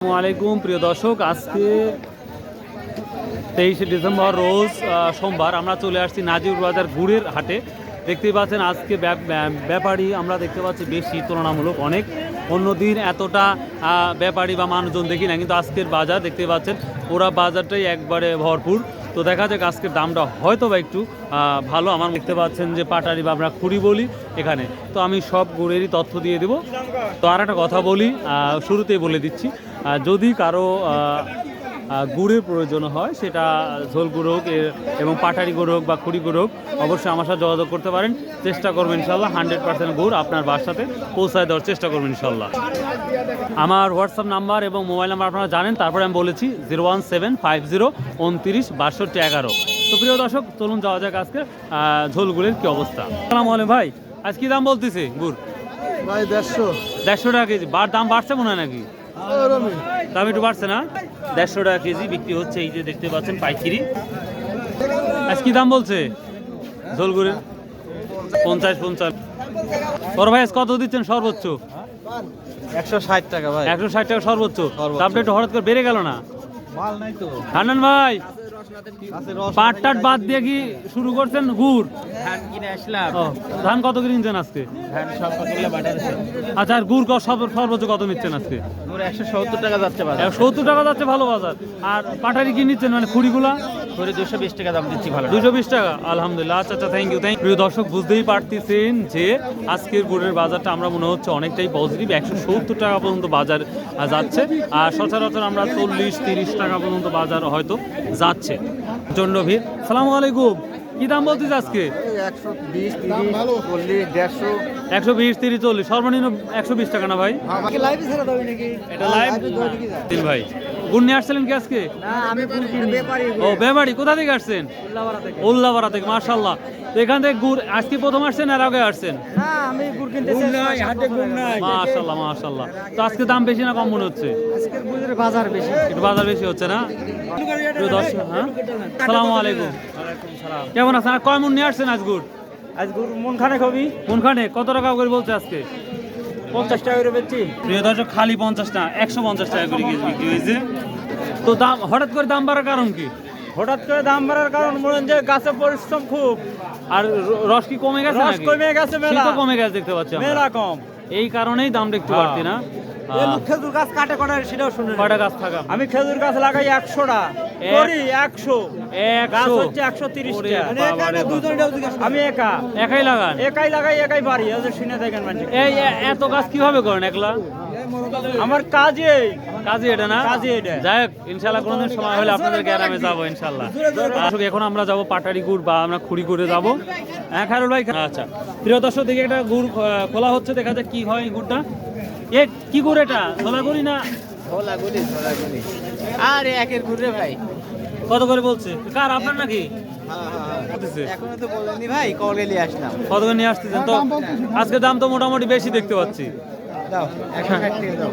আসসালামু আলাইকুম প্রিয় দর্শক, আজকে 23শে ডিসেম্বর রোজ সোমবার আমরা চলে আসছি নাজির বাজার গুড়ের হাটে। দেখতেই পাচ্ছেন আজকে ব্যাপারী আমরা দেখতে পাচ্ছি বেশি, তুলনামূলক অনেক। অন্যদিন এতটা ব্যাপারী বা মানুষজন দেখি না, কিন্তু আজকের বাজার দেখতে পাচ্ছেন পুরা বাজারটাই একবারে ভরপুর। তো দেখা যাক আজকের দামটা হয়তো বা একটু ভালো। আমার দেখতে পাচ্ছেন যে পাটারি বা আমরা খুঁড়ি বলি এখানে, তো আমি সব গুড়েরই তথ্য দিয়ে দেবো। তো আর একটা কথা বলি, শুরুতেই বলে দিচ্ছি, যদি কারো গুড়ের প্রয়োজন হয়, সেটা ঝোল গুঁড়ো হোক এবং পাটারি গুঁড়ো হোক বা খুঁড়ি গুঁড়ো হোক, অবশ্যই আমার সাথে যোগাযোগ করতে পারেন। চেষ্টা করবেন ইনশাল্লাহ 100% গুড় আপনার বাসাতে পৌঁছায় দেওয়ার চেষ্টা করবেন ইনশাল্লাহ। আমার হোয়াটসঅ্যাপ নাম্বার এবং মোবাইল নাম্বার আপনারা জানেন, তারপরে আমি বলেছি 01750296211। তো প্রিয় দর্শক, চলুন যাওয়া যাক আজকে ঝোল গুড়ের কী অবস্থা। আসসালামু আলাইকুম ভাই, আজ কী দাম বলতেছে গুড়? ভাই 150 টাকা কেজি। দাম বাড়ছে মনে হয় নাকি? দাম একটু বাড়ছে না? 150 টাকা কেজি বিক্রি হচ্ছে। এই যে দেখতে পাচ্ছেন পাইকারি। আজ কি দাম বলছে ঝোলগুড়ের? 50। বড় ভাই আজ কত দিচ্ছেন সর্বোচ্চ? 160 টাকা ভাই। 160 টাকা সর্বোচ্চ। দামটা একটু হঠাৎ করে বেড়ে গেল না? মাল নাই তো হান্নান ভাই, পাট টাট বাদ দিয়ে কি শুরু করছেন গুড়? ধান কিনে আসলাম। ধান কত কিনছেন আজকে? ধান সব কিনলে বাটার আছে। আচ্ছা, আর গুড় সর্বোচ্চ কত নিচ্ছেন আজকে? পুরো 170 টাকা যাচ্ছে বাজার। 170 টাকা যাচ্ছে, ভালো বাজার। আর পাটারি কি নিচ্ছেন, মানে খুঁড়িগুলা? পুরো 220 টাকা দাম দিচ্ছি ভালো। 220 টাকা, আলহামদুলিল্লাহ। আচ্ছা, থ্যাংক ইউ। প্রিয় দর্শক, বুঝতেই পারতেছেন যে আজকের গুড়ের বাজারটা আমরা মনে হচ্ছে অনেকটাই পজিটিভ। 170 টাকা পর্যন্ত বাজার যাচ্ছে, আর সচরাচর আমরা 40-30 টাকা পর্যন্ত বাজার হয়তো যাচ্ছে। প্রচন্ড ভিড়। সালামু আলাইকুম, কি দাম বলছিস আজকে? 120 30 40 150 120 30 40, সর্বনিম্ন 120 টাকা না ভাই? লাইভ ছাড়া দাও নাকি? এটা লাইভ দিন ভাই। গুড় নিয়ে আসছিলেন কি আজকে? না, আমি গুড় কিনি। ও ব্যাপারী, কোথা থেকে আসছেন? উল্লাপাড়া থেকে। মাশাআল্লাহ। তো এখান থেকে গুড় আজকে প্রথম আসছেন আর আগে আসছেন? না, আমি গুড় কিনতেছি। হাটে গুড় নাই। মাশাআল্লাহ। তো আজকে দাম বেশি না কম মনে হচ্ছে? আজকের গুড়ের বাজার বেশি। একটু বাজার বেশি হচ্ছে না? প্রিয় দর্শক, আসসালামু আলাইকুম। কেমন আছেন? আর কয় মন নিয়ে আসছেন আজ গুড়? আজ গুড় মন খানে খাবি। কোনখানে কত টাকা করে বলছে আজকে? 50 টাকা করে বেচছি। প্রিয় দর্শক, খালি 50 না, 150 টাকা করে কেজি বিক্রি হয়েছে। তো দাম হঠাৎ করে দাম বাড়ার কারণ কি? হঠাৎ করে দাম বাড়ার কারণ মনে হয় যে গাছে পরিশ্রম খুব, আর রস কি কমে গেছে? রস কমে গেছে, মেলা শীতও কমে গেছে দেখতে পাচ্ছি আমরা। মেলা কম, এই কারণেই দামটা একটু বাড়তি না? খেজুর গাছ কাটে কটা সেটাও শুনে। কয়টা গাছ থাকা? আমি খেজুর গাছ লাগাই 100টা, করি 100 গাছ হচ্ছে 130 টা। আমি একাই লাগান? একাই লাগাই, একাই পারি। শুনে দেখেন মানুষ। এই এত গাছ কিভাবে করেন একলা? আমার কাজই এটা না? এটা। যাই হোক, ইনশাল্লাহ কোনোদিন সময় হলে আপনাদের গ্রামে যাবো ইনশাল্লাহ। আসলে এখন আমরা যাবো পাটারি গুড় বা আমরা খুঁড়ি গুড়ে যাবো। হ্যাঁ খায়রুল ভাই। আচ্ছা প্রিয় দর্শক, দেখি একটা গুড় খোলা হচ্ছে, দেখা যাক কি হয় এই গুড়টা। এ কি গুড় এটা? ছোলা গুড়ি না? আরে একের গুড় ভাই। কত করে বলছে? কার, আপনার নাকি? এখনো তো বলেনি ভাই, কলে নিয়ে আসলাম। কত করে নিয়ে আসতেছেন? তো আজকে দাম তো মোটামুটি বেশি দেখতে পাচ্ছি। দাও 160 টাকা দাও।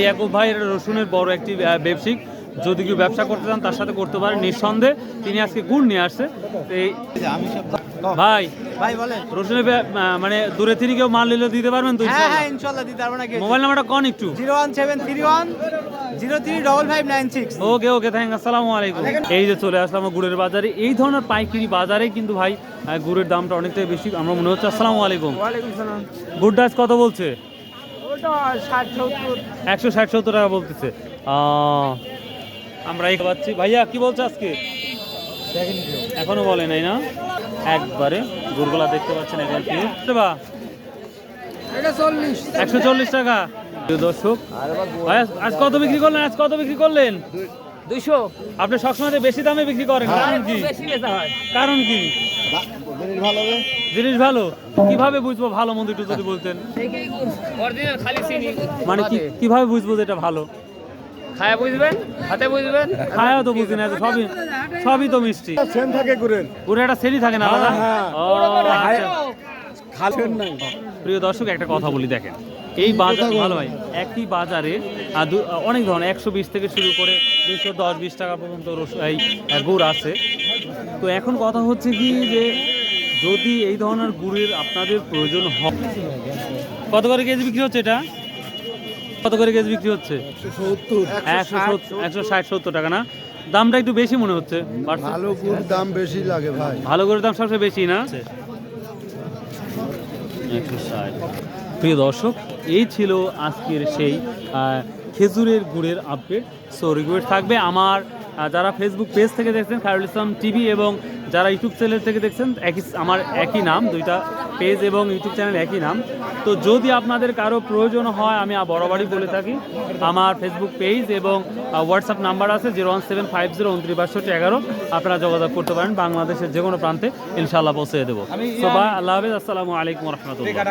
ইয়াকুব ভাই রসুনের বড় একটি ব্যবসায়িক, যদি কেউ ব্যবসা করতে চান তার সাথে করতে পারেন নিঃসন্দেহে। তিনি আজকে গুড় নিয়ে আসছে। আমি সব ভাই বলেন, রসুনের মানে দূরে থেকে কেউ মাল নিলে দিতে পারবেন তো? হ্যাঁ ইনশাআল্লাহ দিতে পারবো না। মোবাইল নাম্বারটা কোন একটু? 01731035596। Okay thank. আসসালামু আলাইকুম। এই যে চলে আসলাম গুড়ের বাজারে। এই ধরনের পাইকারি বাজারে কিন্তু ভাই গুড়ের দামটা অনেকটাই বেশি আমরা মনে হচ্ছে। আসসালামু আলাইকুম। ওয়ালাইকুম সালাম। গুড় ডাচ কত বলছে? ওটা 60-70। 160-70 টাকা বলতেছে। আমরা এই পাচ্ছি। ভাইয়া কি বলছে আজকে? এখনো বলে নাই না? একবারে গুড়গুলা দেখতে পাচ্ছেন একবার কি? এটা 140 টাকা। দর্শক, আজ কত বিক্রি করলেন? 200। আপনি সবসময় বেশি দামে বিক্রি করেন, কারণ কি? কারণ কি? জিনিস ভালো। কিভাবে বুঝবো ভালো মন্দ একটু যদি বলতেন? মানে কিভাবে বুঝবো যে এটা ভালো? খায়া বুঝবেন, হাতে বুঝবেন। খায়া তো বুঝি না, সবই তো মিষ্টি। সেন থাকে গুড়ের। গুড়ে একটা সেরি থাকে না আলাদা? খালেন নাই। প্রিয় দর্শক, একটা কথা বলি, দেখেন এই বাজার ভালো হয়। একই বাজারে অনেক ধরনের 120 থেকে শুরু করে 210-20 টাকা পর্যন্ত এই গুড় আছে। তো এখন কথা হচ্ছে কি, যে যদি এই ধরনের গুড়ের আপনাদের প্রয়োজন হয়, কত করে কেজি বিক্রি হচ্ছে এটা? কত করে কেজি বিক্রি হচ্ছে? 160-170 টাকা না? দামটা একটু বেশি মনে হচ্ছে। ভালো গুড় দাম বেশি লাগে ভাই। ভালো করে দাম সবচেয়ে বেশি না? 160। প্রিয় দর্শক, এই ছিল আজকের সেই খেজুরের গুড়ের আপডেট। সো রিকোয়েস্ট থাকবে আমার যারা ফেসবুক পেজ থেকে দেখছেন খায়রুল ইসলাম টিভি, এবং যারা ইউটিউব চ্যানেল থেকে দেখছেন আমার একই নাম, দুইটা পেজ এবং ইউটিউব চ্যানেল একই নাম। তো যদি আপনাদের কারো প্রয়োজন হয়, আমি বরাবরই বলে থাকি, আমার ফেসবুক পেজ এবং হোয়াটসঅ্যাপ নাম্বার আছে 01750296211। আপনারা যোগাযোগ করতে পারেন, বাংলাদেশের যে কোনো প্রান্তে ইনশাআল্লাহ পৌঁছে দেবো। সো বাই, আল্লাহ হাফেজ, আসসালামু আলাইকুম রহমতুল্লাহ।